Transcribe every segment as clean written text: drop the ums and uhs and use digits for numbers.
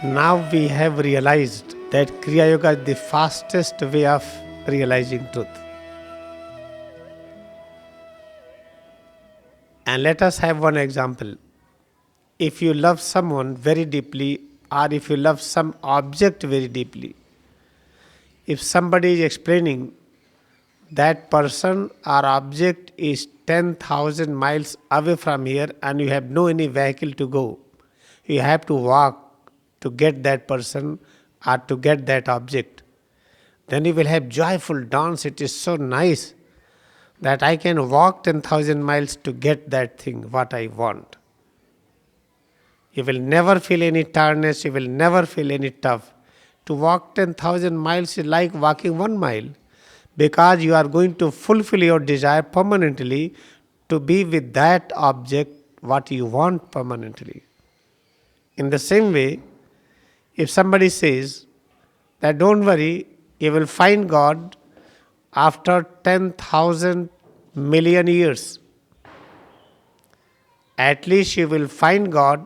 Now we have realized that Kriya Yoga is the fastest way of realizing truth. And let us have one example. If you love someone very deeply, or if you love some object very deeply, if somebody is explaining that person or object is 10,000 miles away from here and you have no any vehicle to go, you have to walk to get that person or to get that object, then you will have joyful dance. It is so nice that I can walk 10,000 miles to get that thing, what I want. You will never feel any tiredness, you will never feel any tough. To walk 10,000 miles is like walking 1 mile, because you are going to fulfill your desire permanently to be with that object what you want permanently. In the same way, if somebody says that don't worry, you will find God after 10,000 million years, at least you will find God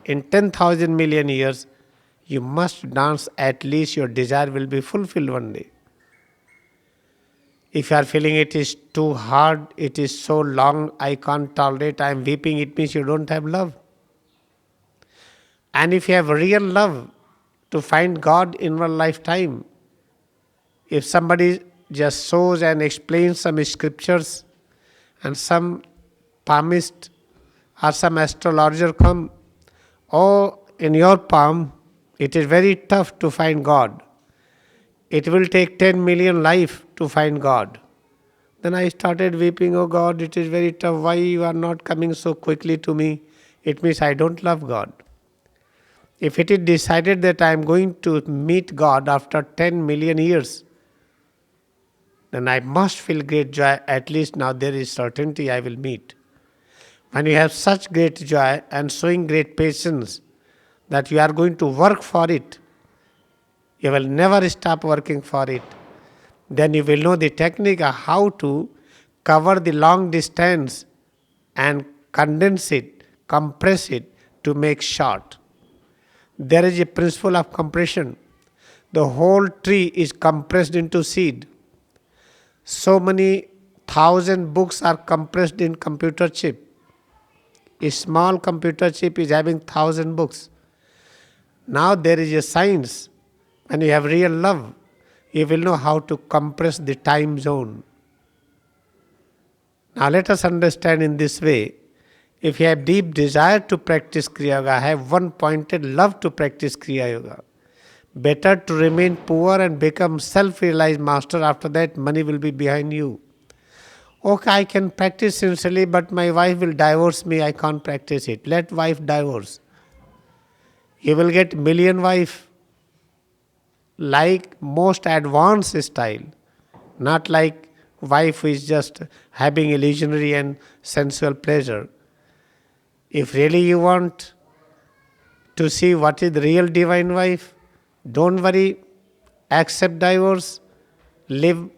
in 10,000 million years, you must dance, at least your desire will be fulfilled one day. If you are feeling it is too hard, it is so long, I can't tolerate, I am weeping, it means you don't have love. And if you have real love to find God in one lifetime, if somebody just shows and explains some scriptures and some palmist or some astrologer come, oh, in your palm, it is very tough to find God. It will take 10 million life to find God. Then I started weeping, oh God, it is very tough. Why you are not coming so quickly to me? It means I don't love God. If it is decided that I am going to meet God after 10 million years, then I must feel great joy. At least now there is certainty I will meet. When you have such great joy and showing great patience that you are going to work for it, you will never stop working for it. Then you will know the technique of how to cover the long distance and condense it, compress it to make short. There is a principle of compression. The whole tree is compressed into seed. So many thousand books are compressed in computer chip. A small computer chip is having 1,000 books. Now there is a science. When you have real love, you will know how to compress the time zone. Now let us understand in this way. If you have deep desire to practice Kriya Yoga, have one pointed love to practice Kriya Yoga. Better to remain poor and become self-realized master. After that, money will be behind you. Okay, I can practice sincerely, but my wife will divorce me. I can't practice it. Let wife divorce. You will get million wife, like most advanced style, not like wife who is just having illusionary and sensual pleasure. If really you want to see what is the real divine wife, don't worry, accept divorce, live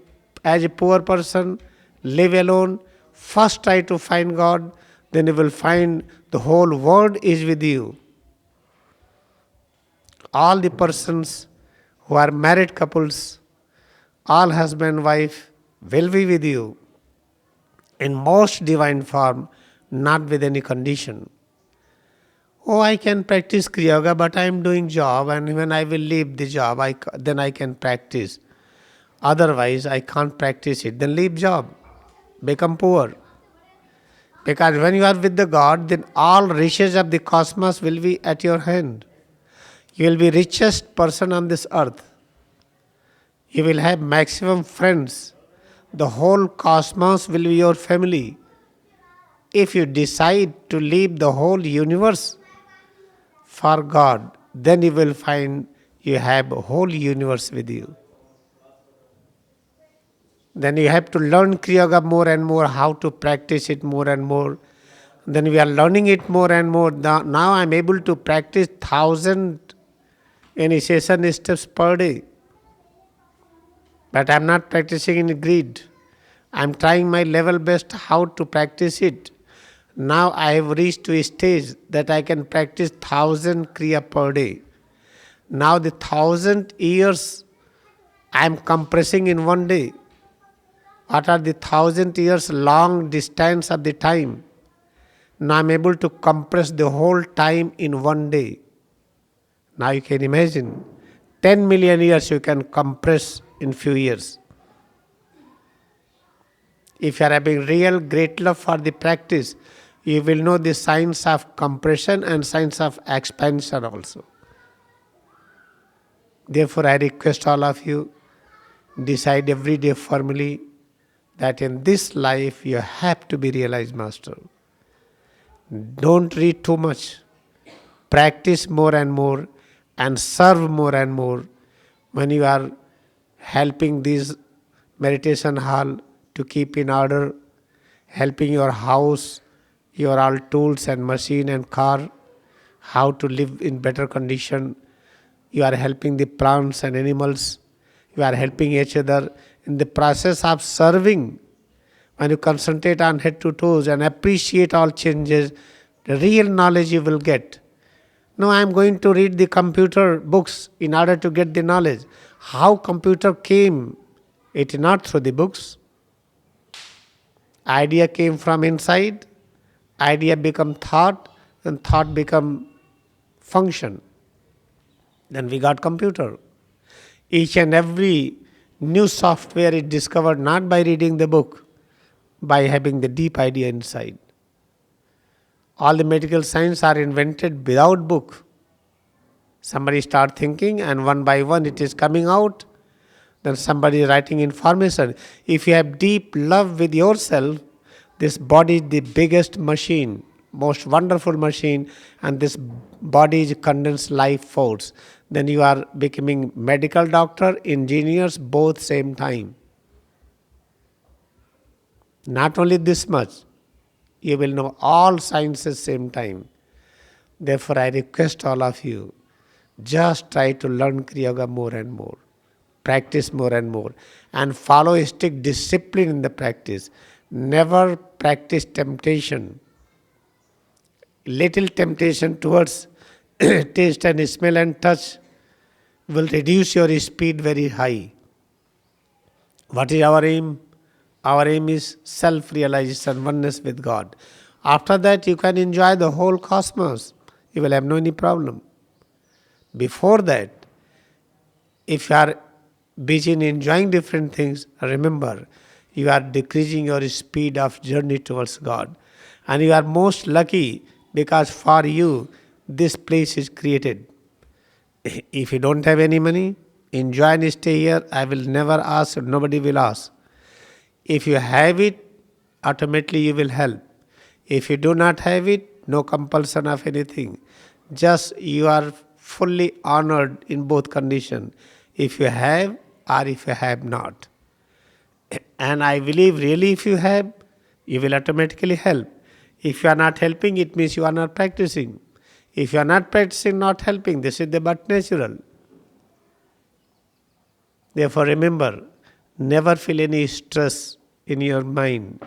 as a poor person, live alone, first try to find God, then you will find the whole world is with you. All the persons who are married couples, all husband and wife will be with you in most divine form, not with any condition. Oh, I can practice Kriya Yoga, but I am doing job, and when I will leave the job, then I can practice. Otherwise, I can't practice it. Then leave job, become poor. Because when you are with the God, then all riches of the cosmos will be at your hand. You will be richest person on this earth. You will have maximum friends. The whole cosmos will be your family. If you decide to leave the whole universe for God, then you will find you have a whole universe with you. Then you have to learn Kriya Yoga more and more, how to practice it more and more. Then we are learning it more and more. Now I am able to practice 1,000 initiation steps per day. But I am not practicing in greed. I am trying my level best how to practice it. Now I have reached to a stage that I can practice 1,000 Kriya per day. Now the 1,000 years I am compressing in one day. What are the 1,000 years long distance of the time? Now I am able to compress the whole time in one day. Now you can imagine 10 million years you can compress in few years. If you are having real great love for the practice, you will know the science of compression and science of expansion also. Therefore, I request all of you, decide every day firmly that in this life you have to be realized master. Don't read too much. Practice more and more and serve more and more. When you are helping this meditation hall to keep in order, helping your house, your all tools and machine and car, how to live in better condition. You are helping the plants and animals. You are helping each other in the process of serving. When you concentrate on head to toes and appreciate all changes, the real knowledge you will get. No, I am going to read the computer books in order to get the knowledge. How computer came? It is not through the books. Idea came from inside. Idea become thought, and thought become function. Then we got computer. Each and every new software is discovered not by reading the book, by having the deep idea inside. All the medical science are invented without book. Somebody start thinking and one by one it is coming out. Then somebody is writing information. If you have deep love with yourself, this body is the biggest machine, most wonderful machine, and this body is condensed life force. Then you are becoming medical doctor, engineers, both same time. Not only this much, you will know all sciences same time. Therefore, I request all of you, just try to learn Kriya Yoga more and more. Practice more and more. And follow a strict discipline in the practice. Never practice temptation. Little temptation towards taste and smell and touch will reduce your speed very high. What is our aim? Our aim is self-realization, oneness with God. After that, you can enjoy the whole cosmos. You will have no any problem. Before that, if you are busy in enjoying different things, remember, you are decreasing your speed of journey towards God. And you are most lucky because for you, this place is created. If you don't have any money, enjoy and stay here. I will never ask, nobody will ask. If you have it, automatically you will help. If you do not have it, no compulsion of anything. Just you are fully honored in both conditions. If you have or if you have not. And I believe really if you have, you will automatically help. If you are not helping, it means you are not practicing. If you are not practicing, not helping, this is the but natural. Therefore remember, never feel any stress in your mind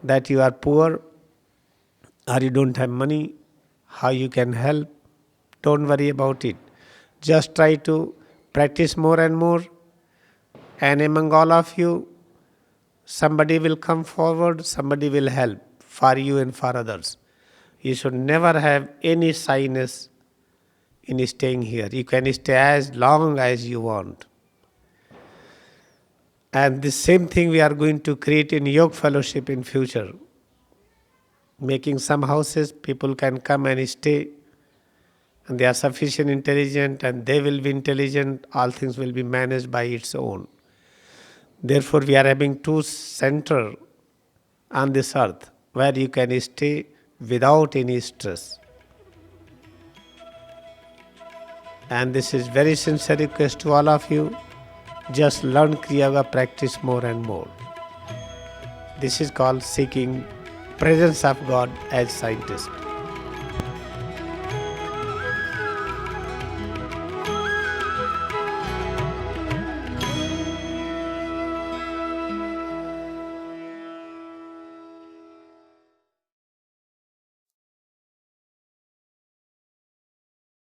that you are poor or you don't have money, how you can help. Don't worry about it. Just try to practice more and more. And among all of you, somebody will come forward, somebody will help for you and for others. You should never have any shyness in staying here. You can stay as long as you want. And the same thing we are going to create in Yoga Fellowship in future. Making some houses, people can come and stay. And they are sufficient intelligent and they will be intelligent. All things will be managed by its own. Therefore, we are having 2 centers on this earth where you can stay without any stress. And this is very sincere request to all of you. Just learn Kriya Yoga, practice more and more. This is called seeking presence of God as scientist.